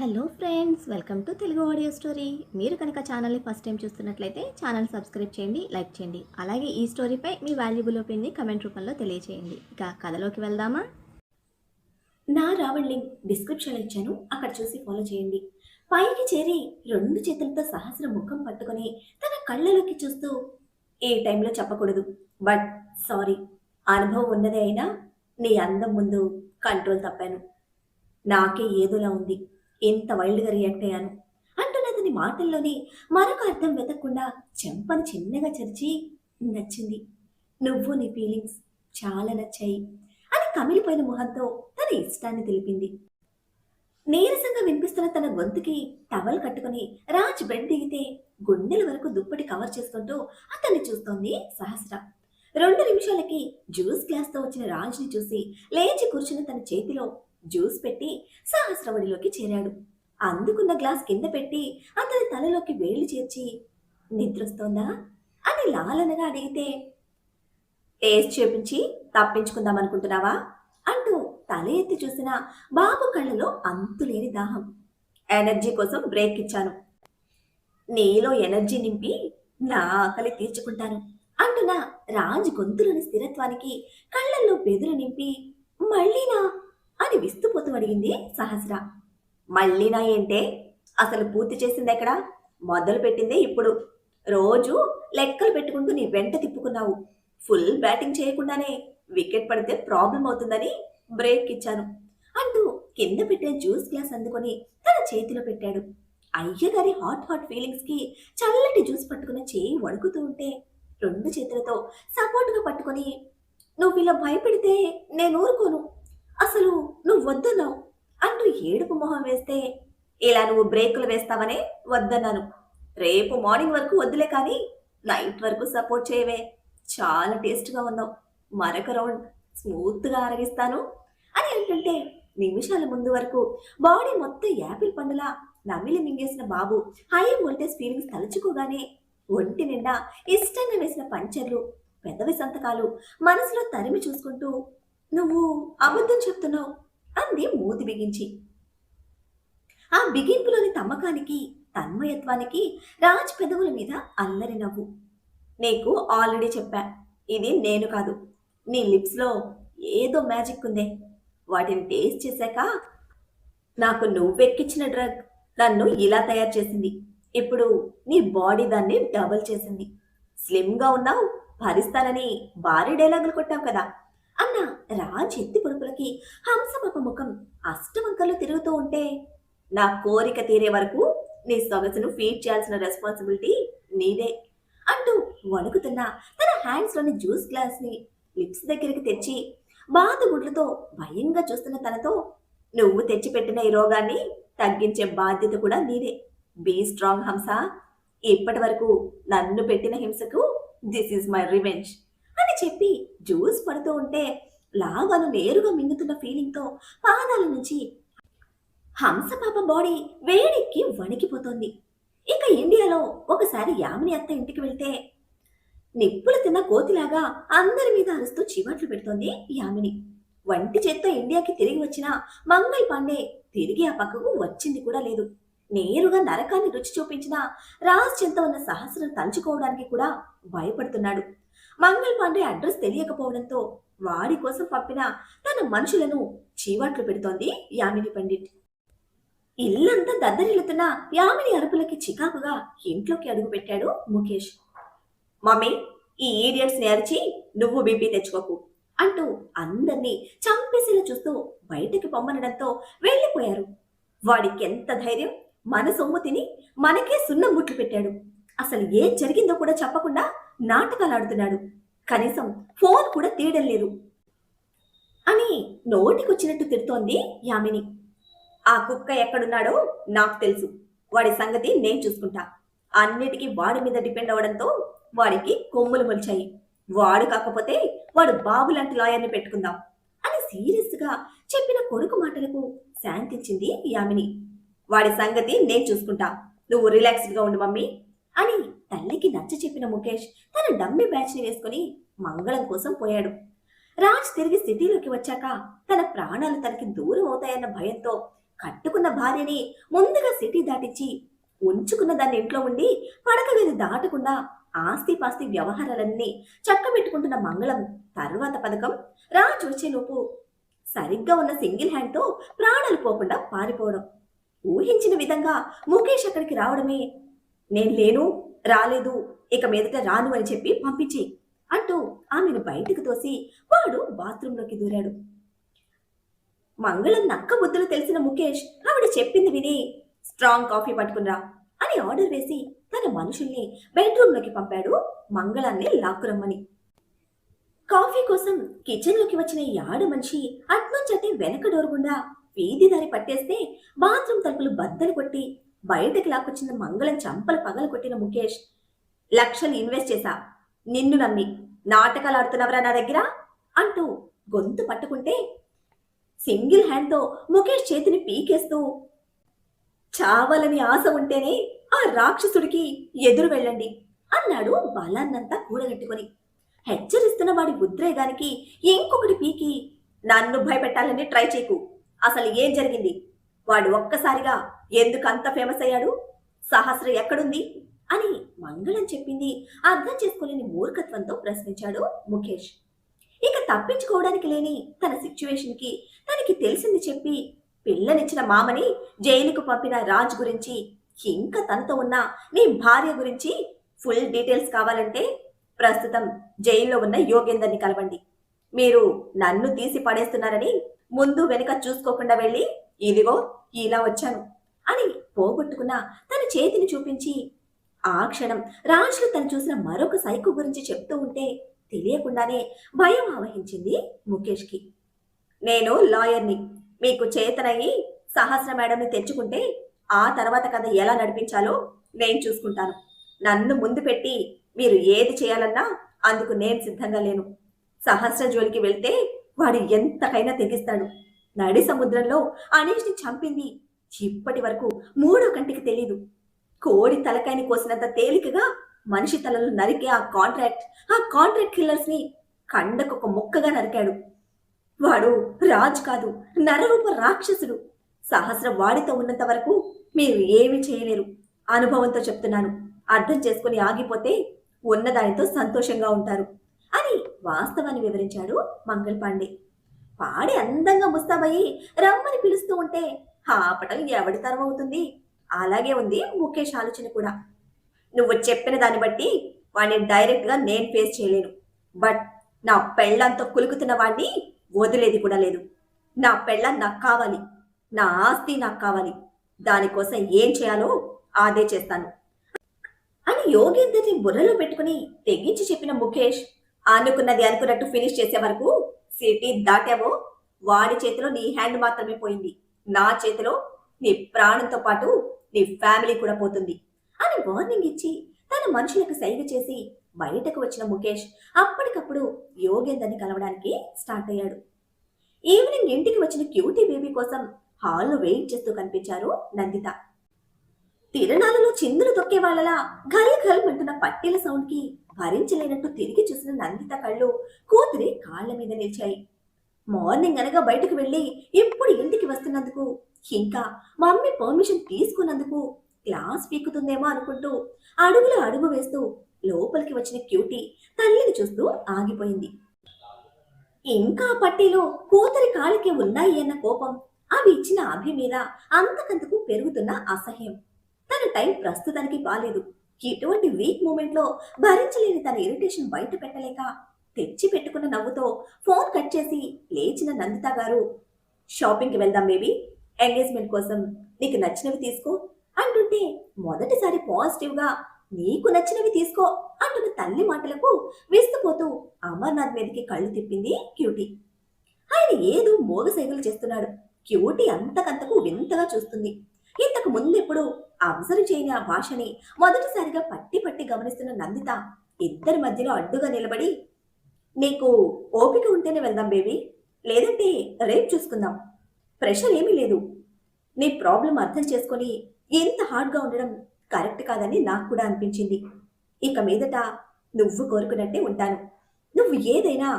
Hello friends, welcome to Telugu audio story. మీరు కనుక ఛానల్ని ఫస్ట్ టైం చూస్తున్నట్లయితే ఛానల్ సబ్స్క్రైబ్ చేయండి, లైక్ చేయండి. అలాగే ఈ స్టోరీపై మీ వాల్యుబుల్ ఒపీనియన్ని కమెంట్ రూపంలో తెలియజేయండి. ఇక కథలోకి వెళ్దామా? నా రావణ్ లింక్ డిస్క్రిప్షన్లో ఇచ్చాను, అక్కడ చూసి ఫాలో చేయండి. పైకి చేరి రెండు చేతులతో సహస్ర ముఖం పట్టుకొని తన కళ్ళలోకి చూస్తూ, ఏ టైంలో చెప్పకూడదు, బట్ సారీ, అనుభవం ఉన్నదే అయినా నీ అందం ముందు కంట్రోల్ తప్పాను. నాకే ఏదోలా ఉంది, ఎంత వైల్డ్గా రియాక్ట్ అయ్యాను అంటున్న అతని మాటల్లోని మరొక అర్థం వెతకకుండా చెంపను చిన్నగా చరిచి, నచ్చింది, నువ్వు నీ ఫీలింగ్స్ చాలా నచ్చాయి అని కమిలిపోయిన మొహంతో తన ఇష్టాన్ని తెలిపింది. నీరసంగా వినిపిస్తున్న తన గొంతుకి టవల్ కట్టుకుని రాజ్ బెడ్ దిగితే గుండెల వరకు దుప్పటి కవర్ చేసుకుంటూ అతన్ని చూస్తోంది సహస్ర. 2 నిమిషాలకి జ్యూస్ గ్లాస్తో వచ్చిన రాజ్ని చూసి లేచి కూర్చుని తన చేతిలో జ్యూస్ పెట్టి సహస్ర ఒడిలోకి చేరాడు. అందుకున్న గ్లాస్ కింద పెట్టి అతని తలలోకి వేళ్లు చేర్చి, నిద్రొస్తోందా అని లాలనగా అడిగితే, టేస్ట్ చేపించి తప్పించుకుందాం అనుకుంటున్నావా అంటూ తల ఎత్తి చూసిన బాబు కళ్ళలో అంతులేని దాహం. ఎనర్జీ కోసం బ్రేక్ ఇచ్చాను, నీలో ఎనర్జీ నింపి నా ఆకలి తీర్చుకుంటాను అంటున్న రాజ్ గొంతులోని స్థిరత్వానికి కళ్ళల్లో బెదురు నింపి, మళ్ళీనా అని విస్తుపోతూ అడిగింది సహస్ర. మళ్ళీనా ఏంటే, అసలు పూర్తి చేసింది ఎక్కడా, మొదలు పెట్టిందే ఇప్పుడు. రోజు లెక్కలు పెట్టుకుంటూ నీ వెంట తిప్పుకున్నావు. ఫుల్ బ్యాటింగ్ చేయకుండానే వికెట్ పడితే ప్రాబ్లం అవుతుందని బ్రేక్ ఇచ్చాను అంటూ కింద పెట్టిన జ్యూస్ గ్లాస్ అందుకొని తన చేతిలో పెట్టాడు. అయ్యగారి హాట్ హాట్ ఫీలింగ్స్ కి చల్లటి జ్యూస్ పట్టుకున్న చేయి వణుకుతూ ఉంటే 2 చేతులతో సపోర్ట్గా పట్టుకొని, నువ్వు ఇలా భయపెడితే నేను ఊరుకోను, అసలు నువ్వు వద్దన్నావు అంటూ ఏడుపు మొహం వేస్తే, ఇలా నువ్వు బ్రేకులు వేస్తావనే వద్దన్నాను. రేపు మార్నింగ్ వరకు వద్దులే కానీ నైట్ వరకు సపోర్ట్ చేయవే, చాలా టేస్ట్గా ఉన్నావు, మరొక రౌండ్ స్మూత్గా ఆరగిస్తాను అని అంటుంటే, నిమిషాల ముందు వరకు బాడీ మొత్తం యాపిల్ పండులా నమిలి మింగేసిన బాబు హై వోల్టేజ్ ఫీలింగ్స్ తలుచుకోగానే ఒంటి నిండా ఇష్టంగా వేసిన పంచర్లు, పెదవి సంతకాలు మనసులో తరిమి చూసుకుంటూ, నువ్వు అబద్ధం చెప్తున్నావు అంది మూతి బిగించి. ఆ బిగింపులోని తమ్మకానికి తన్మయత్వానికి రాజ్ పెదవుల మీద అల్లరి నవ్వు. నీకు ఆల్రెడీ చెప్పా, ఇది నేను కాదు, నీ లిప్స్లో ఏదో మ్యాజిక్ ఉందే, వాటిని టేస్ట్ చేశాక నాకు నువ్వెక్కించిన డ్రగ్ నన్ను ఇలా తయారు చేసింది. ఇప్పుడు నీ బాడీ దాన్ని డబల్ చేసింది. స్లిమ్గా ఉన్నావు, భరిస్తానని భారీ డైలాగులు కొట్టావు కదా అన్న రాజ్ ఎత్తి పొడుపులకి హంసపాప ముఖం అష్టవంకర్లు తిరుగుతూ ఉంటే, నా కోరిక తీరే వరకు నీ సొగసును ఫీడ్ చేయాల్సిన రెస్పాన్సిబిలిటీ నీదే అంటూ వణుకుతున్న తన హ్యాండ్స్లోని జ్యూస్ గ్లాస్ని లిప్స్ దగ్గరికి తెచ్చి బాతుగుడ్లతో భయంగా చూస్తున్న తనతో, నువ్వు తెచ్చిపెట్టిన ఈ రోగాన్ని తగ్గించే బాధ్యత కూడా నీదే. బీ స్ట్రాంగ్ హంస, ఇప్పటి వరకు నన్ను పెట్టిన హింసకు దిస్ ఈజ్ మై రివెంజ్ అని చెప్పి జ్యూస్ పడుతూ ఉంటే లాగాను నేరుగా మింగుతున్న ఫీలింగ్తో పాదాల నుంచి హంస పాప బాడీ వేడెక్కి వణికిపోతోంది. ఇక ఇండియాలో ఒకసారి యామిని అత్త ఇంటికి వెళ్తే నిప్పులు తిన్న కోతిలాగా అందరి మీద అరుస్తూ చివాట్లు పెడుతోంది యామిని. వంటి చేత్తో ఇండియాకి తిరిగి వచ్చిన మంగళ్ పాండే తిరిగి ఆ పక్కకు వచ్చింది కూడా లేదు. నేరుగా నరకాన్ని రుచి చూపించిన రాజ్ చెంత ఉన్న సహస్రం తలుచుకోవడానికి కూడా భయపడుతున్నాడు. మంగళ్ పాండే అడ్రస్ తెలియకపోవడంతో వాడి కోసం పంపిన తన మనుషులను చీవాట్లు పెడుతోంది యామిని పండిట్. ఇల్లంతా దద్దరిల్లుతున్న యామిని అరుపులకి చికాకుగా ఇంట్లోకి అడుగు పెట్టాడు ముఖేష్. మమ్మీ, ఈ ఈడియట్స్ ని అరిచి నువ్వు బీపీ తెచ్చుకోకు అంటూ అందర్నీ చంపేసేలా చూస్తూ బయటకి పొమ్మనడంతో వెళ్ళిపోయారు. వాడికి ఎంత ధైర్యం, మన సొమ్ము తిని మనకే సున్నం ముట్లు పెట్టాడు. అసలు ఏం జరిగిందో కూడా చెప్పకుండా నాటకాలు ఆడుతున్నాడు. కనీసం ఫోన్ కూడా తీయడం లేదు అని నోటికొచ్చినట్టు తిడుతోంది యామిని. ఆ కుక్క ఎక్కడున్నాడో నాకు తెలుసు, వాడి సంగతి నేను చూసుకుంటా. అన్నిటికీ వాడి మీద డిపెండ్ అవడంతో వాడికి కొమ్ములు మొలిచాయి. వాడు కాకపోతే వాడు బాబు లాంటి లాయర్ని పెట్టుకుందాం అని సీరియస్గా చెప్పిన కొడుకు మాటలకు శాంతించింది యామిని. వాడి సంగతి నేను చూసుకుంటా, నువ్వు రిలాక్స్డ్గా ఉండు మమ్మీ అని తల్లికి నచ్చ చెప్పిన ముఖేష్ తన డమ్మీ బ్యాచ్ని వేసుకుని మంగళం కోసం పోయాడు. రాజ్ తిరిగి సిటీలోకి వచ్చాక తన ప్రాణాలు తనకి దూరం అవుతాయన్న భయంతో కట్టుకున్న భార్యని ముందుగా సిటీ దాటించి ఉంచుకున్న దాన్ని ఇంట్లో ఉండి పడక గది దాటకుండా ఆస్తిపాస్తి వ్యవహారాలన్నీ చక్కబెట్టుకుంటున్న మంగళం తర్వాత పథకం రాజు వచ్చేలోపు సరిగ్గా ఉన్న సింగిల్ హ్యాండ్తో ప్రాణాలు పోకుండా పారిపోవడం. ఊహించిన విధంగా ముఖేష్ అక్కడికి రావడమే. నేను లేను, రాలేదు, ఇక మీదట రాను అని చెప్పి పంపించి అంటూ ఆమెను బయటకు తోసి వాడు బాత్రూంలోకి దూరాడు. మంగళం నక్క బుద్ధులు తెలిసిన ముఖేష్ ఆవిడ చెప్పింది విని స్ట్రాంగ్ కాఫీ పట్టుకునిరా అని ఆర్డర్ వేసి తన మనుషుల్ని బెడ్రూమ్లోకి పంపాడు మంగళాన్ని లాక్కురమ్మని. కాఫీ కోసం కిచెన్లోకి వచ్చిన ఈ ఆడ మనిషి అట్నుంచటే వెనక డోర్ గుండా వీధి దారి పట్టేస్తే బాత్రూమ్ తలుపులు బద్దలు కొట్టి బయటకు లాక్కొచ్చిన మంగళం చంపలు పగలు కొట్టిన ముఖేష్, లక్షలు ఇన్వెస్ట్ చేశా, నిన్ను నమ్మి నాటకాలు ఆడుతున్నవరా నా దగ్గర అంటూ గొంతు పట్టుకుంటే సింగిల్ హ్యాండ్తో ముఖేష్ చేతిని పీకేస్తూ, చావాలని ఆశ ఉంటేనే ఆ రాక్షసుడికి ఎదురు వెళ్ళండి అన్నాడు బలాన్నంతా కూడగట్టుకొని. హెచ్చరిస్తున్న వాడి ఉద్రేగానికి ఇంకొకటి పీకి, నన్ను భయపెట్టాలని ట్రై చేయకు, అసలు ఏం జరిగింది, వాడు ఒక్కసారిగా ఎందుకు అంత ఫేమస్ అయ్యాడు, సహస్ర ఎక్కడుంది అని మంగళం చెప్పింది అర్థం చేసుకోలేని మూర్ఖత్వంతో ప్రశ్నించాడు ముఖేష్. ఇక తప్పించుకోవడానికి లేని తన సిచ్యువేషన్కి తనకి తెలిసింది చెప్పి పిల్లనిచ్చిన మామని జైలుకు పంపిన రాజ్ గురించి, ఇంకా తనతో ఉన్న నీ భార్య గురించి ఫుల్ డీటెయిల్స్ కావాలంటే ప్రస్తుతం జైల్లో ఉన్న యోగేందర్ని కలవండి, మీరు నన్ను తీసి పడేస్తున్నారని ముందు వెనుక చూసుకోకుండా వెళ్ళి ఇదిగో ఇలా వచ్చాను అని పోగొట్టుకున్న తన చేతిని చూపించి ఆ క్షణం రాజ్లో తను చూసిన మరొక సైకో గురించి చెప్తూ ఉంటే తెలియకుండానే భయం ఆవహించింది ముఖేష్కి. నేను లాయర్ని, మీకు చేతనయ్యి సహస్ర మేడంని తెచ్చుకుంటే ఆ తర్వాత కథ ఎలా నడిపించాలో నేను చూసుకుంటాను, నన్ను ముందు పెట్టి మీరు ఏది చేయాలన్నా అందుకు నేను సిద్ధంగా లేను, సహస్ర జోలికి వెళ్తే వాడు ఎంతకైనా తెగిస్తాడు, నడి సముద్రంలో అనీష్ని చంపింది ఇప్పటి వరకు మూడో కంటికి తెలీదు, కోడి తలకాయని కోసినంత తేలికగా మనిషి తలలు నరికే ఆ కాంట్రాక్ట్ కిల్లర్స్ ని కండకొక ముక్కగా నరికాడు, వాడు రాజ్ కాదు నరరూప రాక్షసుడు, సహస్ర వాడితో ఉన్నంత వరకు మీరు ఏమీ చేయలేరు, అనుభవంతో చెప్తున్నాను, అర్థం చేసుకుని ఆగిపోతే ఉన్నదానితో సంతోషంగా ఉంటారు అని వాస్తవాన్ని వివరించాడు మంగళ్ పాండే. పాడి అందంగా ముస్తాబయ్యి రమ్మని పిలుస్తూ ఉంటే ఆపటం ఎవడి తరం అవుతుంది, అలాగే ఉంది ముఖేష్ ఆలోచన కూడా. నువ్వు చెప్పిన దాన్ని బట్టి వాడిని డైరెక్ట్గా నేను ఫేస్ చేయలేను, బట్ నా పెళ్ళంతో కులుకుతున్న వాడిని వదిలేది కూడా లేదు, నా పెళ్ళం నాకు కావాలి, నా ఆస్తి నాకు కావాలి, దానికోసం ఏం చేయాలో అదే చేస్తాను అని యోగేందర్ని బుర్రలో పెట్టుకుని తెగించి చెప్పిన ముఖేష్ అనుకున్నది అనుకున్నట్టు ఫినిష్ చేసే వరకు సిటీ దాటావో వాడి చేతిలో నీ హ్యాండ్ మాత్రమే పోయింది, నా చేతిలో నీ ప్రాణంతో పాటు నీ ఫ్యామిలీ కూడా పోతుంది అని వార్నింగ్ ఇచ్చి తన మనుషులకు సైగ చేసి బయటకు వచ్చిన ముఖేష్ అప్పటికప్పుడు యోగేందర్ని కలవడానికి స్టార్ట్ అయ్యాడు. ఈవినింగ్ ఇంటికి వచ్చిన క్యూటీ బేబీ కోసం హాల్లో వెయిట్ చేస్తూ కనిపించారు నందిత. తిరణాలలో చిందులు తొక్కే వాళ్ళలా ఘల్ ఘల్ అంటున్న పట్టీల సౌండ్ కి భరించలేనట్టు తిరిగి చూసిన నందిత కళ్ళు కూతురి కాళ్ల మీద నిలిచాయి. మార్నింగ్ అనగా బయటకు వెళ్ళి ఇప్పుడు ఇంటికి వస్తున్నందుకు, ఇంకా మమ్మీ పర్మిషన్ తీసుకున్నందుకు క్లాస్ పీకుతుందేమో అనుకుంటూ అడుగు వేస్తూ లోపలికి వచ్చిన క్యూటీ తల్లిని చూస్తూ ఆగిపోయింది. ఇంకా పట్టీలో కూతురి కాలికి ఉన్నాయి అన్న కోపం, అవి ఇచ్చిన అభి మీద అంతకంతకు పెరుగుతున్న అసహ్యం. తన టైం ప్రస్తుతానికి బాలేదు. ఇటువంటి వీక్ మూమెంట్ లో భరించలేని తన ఇరిటేషన్ బయట పెట్టలేక తెచ్చి పెట్టుకున్న నవ్వుతో ఫోన్ కట్ చేసి లేచిన నందిత గారు, షాపింగ్కి వెళ్దాం బేబీ, ఎంగేజ్మెంట్ కోసం నీకు నచ్చినవి తీసుకో అంటుంటే మొదటిసారి పాజిటివ్ గా నీకు నచ్చినవి తీసుకో అంటున్న తల్లి మాటలకు విస్తుపోతూ అమర్నాథ్ మీదకి కళ్ళు తిప్పింది క్యూటీ. ఆయన ఏదో మోగసైగలు చేస్తున్నాడు. క్యూటీ అంతకంతకు వింతగా చూస్తుంది. ఇంతకు ముందెప్పుడు అబ్జర్వ్ చేయని ఆ భాషని మొదటిసారిగా పట్టి గమనిస్తున్న నందిత ఇద్దరి మధ్యలో అడ్డుగా నిలబడి, నీకు ఓపిక ఉంటేనే వెళ్దాం బేబీ, లేదంటే రేపు చూసుకుందాం, ప్రెషర్ ఏమీ లేదు, నీ ప్రాబ్లం అర్థం చేసుకొని ఎంత హార్డ్గా ఉండడం కరెక్ట్ కాదని నాకు కూడా అనిపించింది. ఇక మీదట నువ్వు కోరుకున్నట్టే ఉంటాను, నువ్వు ఏదైనా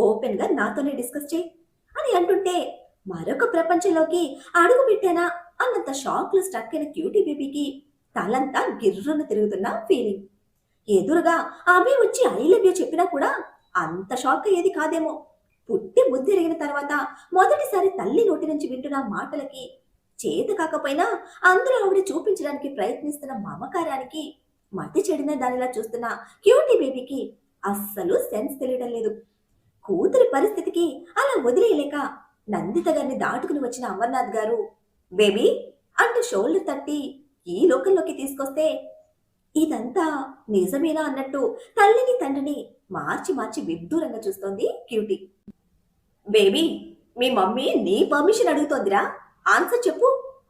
ఓపెన్గా నాతోనే డిస్కస్ చేయి అని అంటుంటే మరొక ప్రపంచంలోకి అడుగు పెట్టానా అన్నంత షాక్ లో స్టక్ అయిన క్యూటీ బేబీకి తలంతా గిర్రున తిరుగుతున్న ఫీలింగ్. ఎదురుగా అభి వచ్చి ఐ లవ్ యూ చెప్పినా కూడా అంత షాక్ అయ్యేది కాదేమో. పుట్టి బుద్ధిరిగిన తర్వాత మొదటిసారి తల్లి నోటి నుంచి వింటున్న మాటలకి, చేత కాకపోయినా అందులో ఆవిడ చూపించడానికి ప్రయత్నిస్తున్న మమకారానికి మతి చెడిన దానిలా చూస్తున్న క్యూటీ బేబీకి అస్సలు సెన్స్ తెలియడం లేదు. కూతురి పరిస్థితికి అలా వదిలేయలేక నందిత గారిని దాటుకుని వచ్చిన అమర్నాథ్ గారు బేబీ అంటూ షోల్డర్ తట్టి ఈ లోకంలోకి తీసుకొస్తే ఇదంతా నిజమేనా అన్నట్టు తల్లిని తండ్రిని మార్చి మార్చి విడ్డూరంగా చూస్తోంది క్యూటీ. బేబీ, మీ మమ్మీ నీ పర్మిషన్ అడుగుతోందిరా, ఆన్సర్ చెప్పు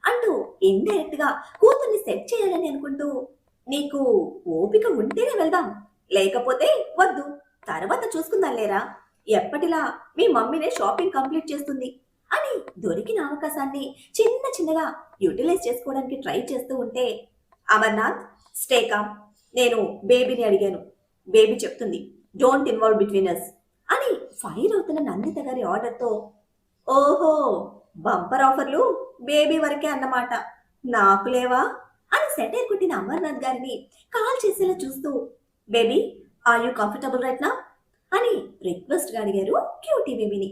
అంటూ ఇండైరెక్ట్ గా కూతుర్ని సెట్ చేయాలని అనుకుంటూ, నీకు ఓపిక ఉంటేనే వెళ్దాం, లేకపోతే వద్దు, తర్వాత చూసుకుందాం లేరా, ఎప్పటిలా మీ మమ్మీనే షాపింగ్ కంప్లీట్ చేస్తుంది అని దొరికిన అవకాశాన్ని చిన్న చిన్నగా యూటిలైజ్ చేసుకోవడానికి ట్రై చేస్తూ ఉంటే, అమర్నాథ్ స్టే కామ్, నేను బేబీని అడిగాను, బేబీ చెప్తుంది, డోంట్ ఇన్వాల్వ్ బిట్వీన్ అస్ అని ఫైర్ అవుతున్న నందిత గారి ఆర్డర్తో, ఓహో బంపర్ ఆఫర్లు బేబీ వరకే అన్నమాట, నాకు లేవా అని సెటైర్ కొట్టిన అమర్నాథ్ గారిని కాల్ చేసేలా చూస్తూ, baby are you comfortable right నా అని రిక్వెస్ట్ గా అడిగారు క్యూటీ బేబీని.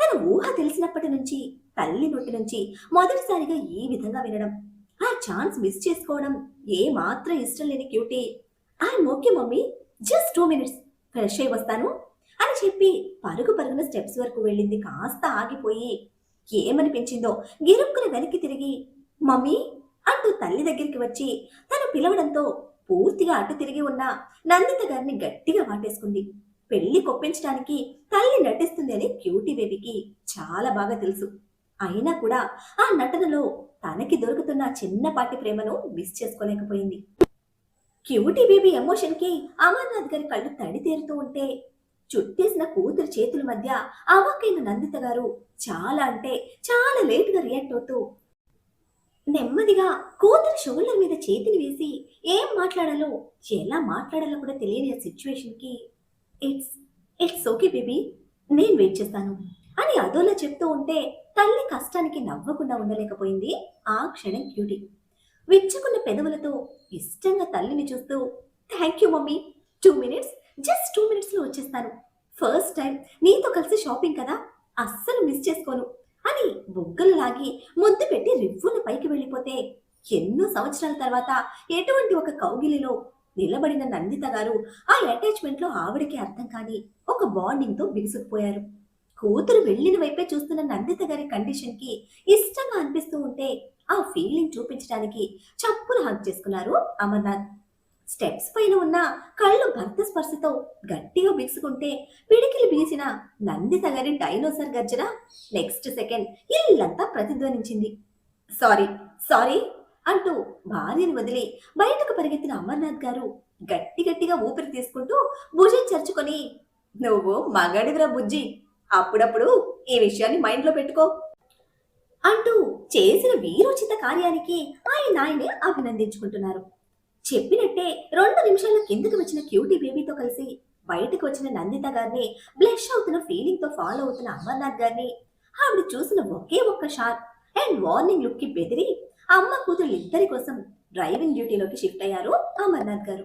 తన ఊహ తెలిసినప్పటి నుంచి తల్లి నోటి నుంచి మొదటిసారిగా ఈ విధంగా వినడం, ఆ ఛాన్స్ మిస్ చేసుకోవడం ఏ మాత్రం ఇష్టం లేని cutie, I'm okay mummy, just 2 minutes fresh అయి వస్తాను అని చెప్పి పరుగు పరుగున స్టెప్స్ వరకు వెళ్ళింది. కాస్త ఆగిపోయి ఏమనిపించిందో గిరుక్కున వెనక్కి తిరిగి మమ్మీ అంటూ తల్లి దగ్గరికి వచ్చి తను పిలవడంతో పూర్తిగా అటు తిరిగి ఉన్న నందిత గారిని గట్టిగా వాటేసుకుంది. పెళ్లి కొప్పించడానికి తల్లి నటిస్తుంది అని క్యూటీ బేబీకి చాలా బాగా తెలుసు. అయినా కూడా ఆ నటనలో తనకి దొరుకుతున్న చిన్నపాటి ప్రేమను మిస్ చేసుకోలేకపోయింది. క్యూటీ బేబీ ఎమోషన్ కి అమర్నాథ్ గారి కళ్ళు తడి తేరుతూ ఉంటే చుట్టేసిన కూతురి చేతుల మధ్య అవాక్కైన నందిత గారు చాలా అంటే చాలా లేట్ గా రియాక్ట్ అవుతూ నెమ్మదిగా కూతురి షోల్డర్ మీద చేతిని వేసి ఏం మాట్లాడాలో ఎలా మాట్లాడాలో కూడా తెలియని సిచ్యువేషన్ కి ఇట్స్ ఇట్స్ ఓకే బేబీ, నేను వెయిట్ చేస్తాను అని అదోలా చెప్తూ ఉంటే తల్లి కష్టానికి నవ్వకుండా ఉండలేకపోయింది ఆ క్షణం క్యూటీ. విచ్చుకున్న పెదవులతో ఇష్టంగా తల్లిని చూస్తూ thank you mummy, 2 minutes, just 2 minutes లో వచ్చేస్తాను, ఫస్ట్ టైం నీతో కలిసి షాపింగ్ కదా, అస్సలు మిస్ చేసుకోను అని బుగ్గలు లాగి ముద్దు పెట్టి రివ్వున పైకి వెళ్ళిపోతే ఎన్నో సంవత్సరాల తర్వాత ఎటువంటి ఒక కౌగిలిలో నిలబడిన నందిత గారు ఆ అటాచ్మెంట్ లో ఆవిడకి అర్థం కాని ఒక బాండింగ్ తో బిగుసుకుపోయారు. కూతురు వెళ్ళిన వైపే చూస్తున్న నందిత గారి కండిషన్ కి ఇష్టంగా అనిపిస్తూ ఉంటే ఆ ఫీలింగ్ చూపించడానికి చప్పున హగ్ చేసుకున్నారు అమర్నాథ్. స్టెప్స్ పైన ఉన్న కళ్ళు భర్త స్పర్శతో గట్టిగా బిగుసుకుంటే పిడికిలి బీసిన నందిత గారి డైనోసర్ గర్జన నెక్స్ట్ సెకండ్ ఇల్లంతా ప్రతిధ్వనించింది. సారీ సారీ అంటూ భార్యను వదిలి బయటకు పరిగెత్తిన అమర్నాథ్ గారు గట్టి గట్టిగా ఊపిరి తీసుకుంటూ భుజం చర్చుకొని, నువ్వు మగాడివిరా బుజ్జి, అప్పుడప్పుడు ఈ విషయాన్ని మైండ్ లో పెట్టుకో అంటూ చేసిన వీరోచిత కార్యానికి ఆయనే అభినందించుకుంటున్నారు. చెప్పినట్టే 2 నిమిషాల కిందకి వచ్చిన క్యూటీ బేబీతో కలిసి బయటకు వచ్చిన నందిత గారిని బ్లష్ అవుతున్న ఫీలింగ్ తో ఫాలో అవుతున్న అమర్నాథ్ గారిని ఆవిడ చూసిన ఒకే ఒక్క షాట్ అండ్ వార్నింగ్ లుక్ కి బెదిరి అమ్మ కూతురు ఇద్దరి కోసం డ్రైవింగ్ డ్యూటీలోకి షిఫ్ట్ అయ్యారు అమర్నాథ్ గారు.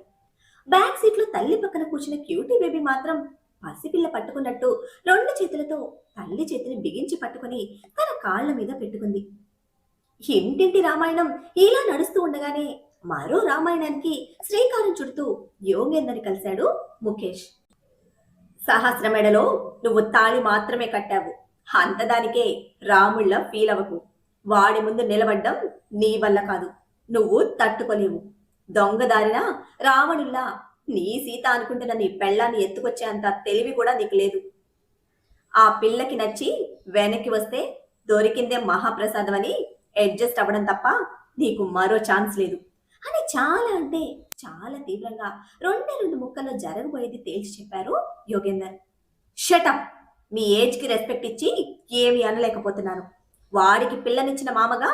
బ్యాక్ సీట్ లో తల్లి పక్కన కూర్చున్న క్యూటీ బేబీ మాత్రం పసిపిల్ల పట్టుకున్నట్టు 2 చేతులతో తల్లి చేతిని బిగించి పట్టుకుని తన కాళ్ల మీద పెట్టుకుంది. ఇంటింటి రామాయణం ఇలా నడుస్తూ ఉండగానే మరో రామాయణానికి శ్రీకారం చుడుతూ యోగేందర్ని కలిశాడు ముఖేష్. సహస్ర మెడలో నువ్వు తాళి మాత్రమే కట్టావు, అంతదానికే రాముళ్ళ ఫీల్ అవ్వకు, వాడి ముందు నిలబడ్డం నీ వల్ల కాదు, నువ్వు తట్టుకోలేవు, దొంగదారిన రావణుల్లా నీ సీత అనుకుంటున్న నీ పెళ్ళాన్ని ఎత్తుకొచ్చే అంత తెలివి కూడా నీకు లేదు. ఆ పిల్లకి నచ్చి వెనక్కి వస్తే దొరికిందే మహాప్రసాదం అని అడ్జస్ట్ అవ్వడం తప్ప నీకు మరో ఛాన్స్ లేదు అని చాలా అంటే చాలా తీవ్రంగా 2 ముక్కల్లో జరగబోయేది తేల్చి చెప్పారు యోగేందర్. షటప్, మీ ఏజ్ కి రెస్పెక్ట్ ఇచ్చి ఏమి అనలేకపోతున్నాను. వాడికి పిల్లనిచ్చిన మామగా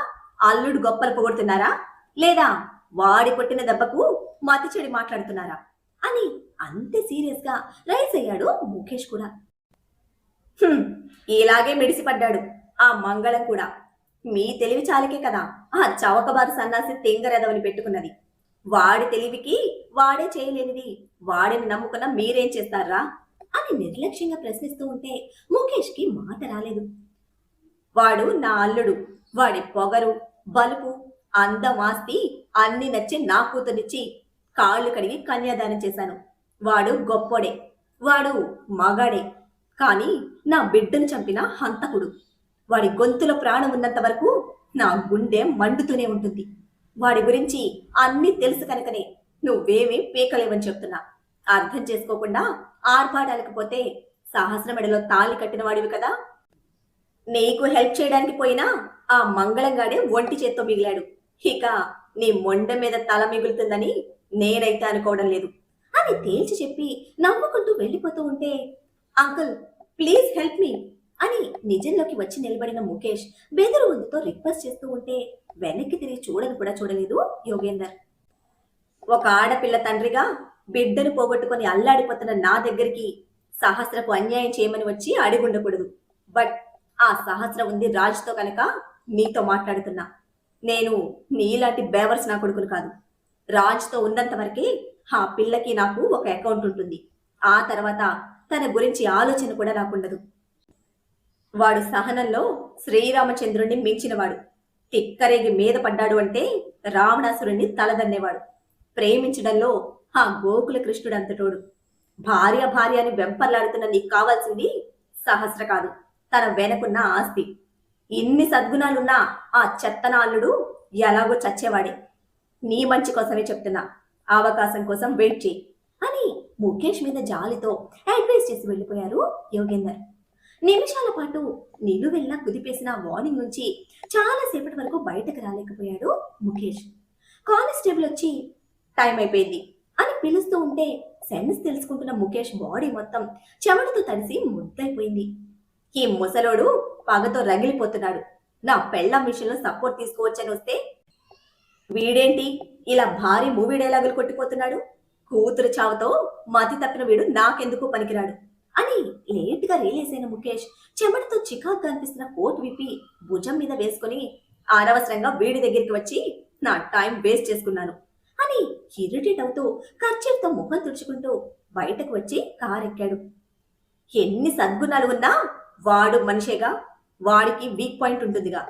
అల్లుడు గొప్పలు పొగడుతున్నారా, లేదా వాడి కొట్టిన దెబ్బకు మతి చెడి మాట్లాడుతున్నారా అని అంతే సీరియస్ గా రైస్ అయ్యాడు ముఖేష్ కూడా. ఇలాగే మెడిసిపడ్డాడు, ఆ మంగళం కూడా మీ తెలివి చాలకే కదా ఆ చవకబారు సన్నాసి తెంగరెదవని పెట్టుకున్నది. వాడి తెలివికి వాడే చేయలేనిది వాడిని నమ్ముకున్న మీరేం చేస్తారా అని నిర్లక్ష్యంగా ప్రశ్నిస్తూ ఉంటే ముఖేష్ కి మాట రాలేదు. వాడు నా అల్లుడు. వాడి పొగరు, బలుపు, అందం, ఆస్తి అన్ని నచ్చి నా కూతురిచ్చి కాళ్ళు కడిగి కన్యాదానం చేశాను. వాడు గొప్పోడే. వాడు మగాడే. కానీ నా బిడ్డను చంపిన హంతకుడు. వాడి గొంతులో ప్రాణం ఉన్నంత వరకు నా గుండె మండుతూనే ఉంటుంది. వాడి గురించి అన్నీ తెలుసు కనుకనే నువ్వేమీ పీకలేవని చెప్తున్నా. అర్థం చేసుకోకుండా ఆర్భాటాలకు పోతే సహస్రమెడలో తాళి కట్టిన వాడివి కదా. నీకు హెల్ప్ చేయడానికి పోయినా ఆ మంగళంగాడే ఒంటి చేత్తో మిగిలాడు. ఇక నీ మొండె మీద తల మిగులుతుందని నేనైతే అనుకోవడం లేదు అని తేల్చి చెప్పి నవ్వుకుంటూ వెళ్ళిపోతూ ఉంటే అంకుల్ ప్లీజ్ హెల్ప్ మీ అని నిజంలోకి వచ్చి నిలబడిన ముఖేష్ బెదురు గొంతుతో రిక్వెస్ట్ చేస్తూ ఉంటే వెనక్కి తిరిగి చూడని కూడా చూడలేదు యోగేందర్. ఒక ఆడపిల్ల తండ్రిగా బిడ్డను పోగొట్టుకొని అల్లాడిపోతున్న నా దగ్గరికి సహస్రపు అన్యాయం చేయమని వచ్చి అడిగుండకూడదు. బట్ ఆ సహస్రం ఉంది రాజ్తో కనుక నీతో మాట్లాడుతున్నా. నేను నీలాంటి బేవర్స్ నా కొడుకును కాదు. రాజ్తో ఉన్నంత వరకే ఆ పిల్లకి నాకు ఒక అకౌంట్ ఉంటుంది. ఆ తర్వాత తన గురించి ఆలోచన కూడా నాకుండదు. వాడు సహనంలో శ్రీరామచంద్రుణ్ణి మించినవాడు. తిక్కరేగి మీద పడ్డాడు అంటే రావణాసురుణ్ణి తలదన్నేవాడు. ప్రేమించడంలో ఆ గోకుల కృష్ణుడు అంతటోడు. భార్య భార్య అని వెంపర్లాడుతున్న నీకు కావాల్సింది సహస్ర కాదు, తన వెనకున్న ఆస్తి. ఇన్ని సద్గుణాలున్నా ఆ చెత్తనాల్లుడు ఎలాగో చచ్చేవాడే. నీ మంచి కోసమే చెప్తున్నా, అవకాశం కోసం వెయిట్ చేయి అని ముఖేష్ మీద జాలితో అడ్వైస్ చేసి వెళ్ళిపోయారు యోగేందర్. నిమిషాల పాటు నిలువెల్లా కుదిపేసిన వార్నింగ్ నుంచి చాలాసేపటి వరకు బయటకు రాలేకపోయాడు ముఖేష్. కానిస్టేబుల్ వచ్చి టైం అయిపోయింది అని పిలుస్తూ ఉంటే సెన్స్ తెలుసుకుంటున్న ముఖేష్ బాడీ మొత్తం చెమటతో తడిసి ముద్దైపోయింది. ఈ ముసలోడు పగతో రగిలిపోతున్నాడు. నా పెళ్ళం విషయంలో సపోర్ట్ తీసుకోవచ్చని వస్తే వీడేంటి ఇలా భారీ మూవీ డైలాగులు కొట్టిపోతున్నాడు. కూతురు చావుతో మతి తప్పిన వీడు నాకెందుకు పనికిరాడు అని లేట్గా రియలైజ్ అయిన ముఖేష్ చెమటతో చికాగ్గా అనిపిస్తున్న కోట్ విప్పి భుజం మీద వేసుకుని అనవసరంగా వీడి దగ్గరికి వచ్చి నా టైం వేస్ట్ చేసుకున్నాను అని ఇరిటేట్ అవుతూ కర్చీఫ్తో ముఖం తుడుచుకుంటూ బయటకు వచ్చి కారెక్కాడు. ఎన్ని సద్గుణాలు ఉన్నా వాడు మనిషేగా, వాడికి వీక్ పాయింట్ ఉంటుందిగా.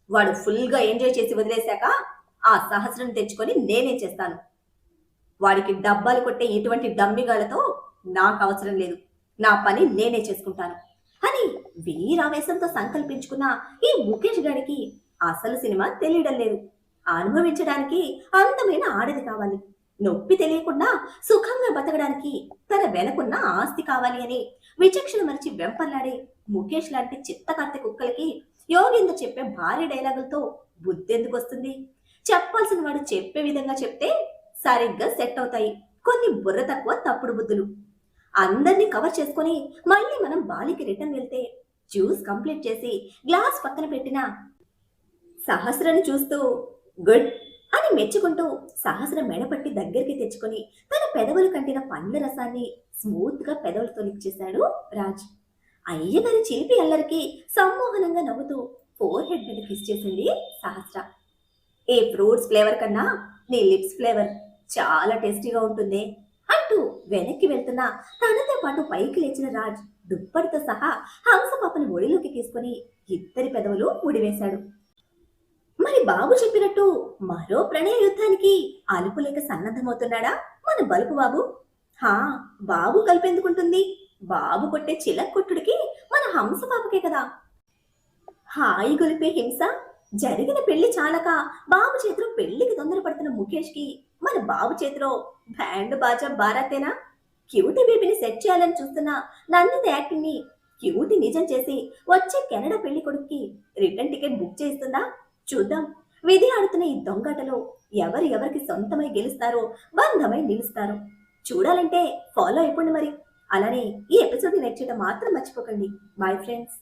వాడు ఫుల్గా ఎంజాయ్ చేసి వదిలేశాక ఆ సహస్రం తెచ్చుకొని నేనే చేస్తాను. వాడికి డబ్బాలు కొట్టే ఇటువంటి డమ్మిగాలతో నాకు అవసరం లేదు. నా పని నేనే చేసుకుంటాను అని వీరావేశంతో సంకల్పించుకున్న ఈ ముఖేష్ గారికి అసలు సినిమా తెలియడం లేదు. అనుభవించడానికి అందమైన ఆడది కావాలి, నొప్పి తెలియకుండా సుఖంగా బతకడానికి తన వెనకున్న ఆస్తి కావాలి అని విచక్షణ మరిచి వెంపర్లాడే ముఖేష్ లాంటి చిత్తకర్తె కుక్కలకి యోగేందర్ చెప్పే భారీ డైలాగులతో బుద్ధెందుకు వస్తుంది? చెప్పాల్సిన వాడు చెప్పే విధంగా చెప్తే సరిగ్గా సెట్ అవుతాయి కొన్ని బుర్ర తక్కువ తప్పుడు బుద్ధులు. అందరినీ కవర్ చేసుకుని మళ్ళీ మనం బాలికి రిటర్న్ వెళ్తే జ్యూస్ కంప్లీట్ చేసి గ్లాస్ పక్కన పెట్టిన సహస్రని చూస్తూ గుడ్ అని మెచ్చుకుంటూ సహస్ర మెడపట్టి దగ్గరికి తెచ్చుకొని తన పెదవులు కంటిన పండ్ల రసాన్ని స్మూత్ గా పెదవులతో లిక్చేశాడు రాజ్. అయ్యగారి చిలిపి అల్లరికి సమ్మోహనంగా నవ్వుతూ ఫోర్ హెడ్ మీద కిస్ చేసింది సహస్ర. ఏ ఫ్రూట్స్ ఫ్లేవర్ కన్నా నీ లిప్స్ ఫ్లేవర్ చాలా టేస్టీగా ఉంటుంది అంటూ వెనక్కి వెళ్తున్న తనతో పాటు పైకి లేచిన రాజ్ దుప్పటితో సహా హంసపాపని ఒడిలోకి తీసుకుని ఇద్దరి పెదవులు ముడివేశాడు. మరి బాబు చెప్పినట్టు మరో ప్రణయ యుద్ధానికి అలుపు లేక సన్నద్ధమవుతున్నాడా మన బలుపు బాబు? హా, బాబు కలిపెందుకుంటుంది? బాబు కొట్టే చిలక్ కొట్టుడికి మన హంస పాపకే కదా హాయి గొలిపే హింస. జరిగిన పెళ్లి చాలక బాబు చేతిలో పెళ్లికి తొందరపడుతున్న ముఖేష్ కి మన బాబు చేతిలో బ్యాండ్ బాజా బారాతేనా? క్యూటీ బేబీని సెట్ చేయాలని చూస్తున్న నందిత యాక్టింగ్ ని క్యూటీ నిజం చేసి వచ్చే కెనడా పెళ్లి కొడుక్కి రిటర్న్ టికెట్ బుక్ చేస్తుందా? చూద్దాం. విధి ఆడుతున్న ఈ దొంగాటలో ఎవరికి సొంతమై గెలుస్తారో, బంధమై నిలుస్తారో చూడాలంటే ఫాలో అయిపోండి మరి. అలానే ఈ ఎపిసోడ్ని లైక్ చేయడం మాత్రం మర్చిపోకండి. Bye friends.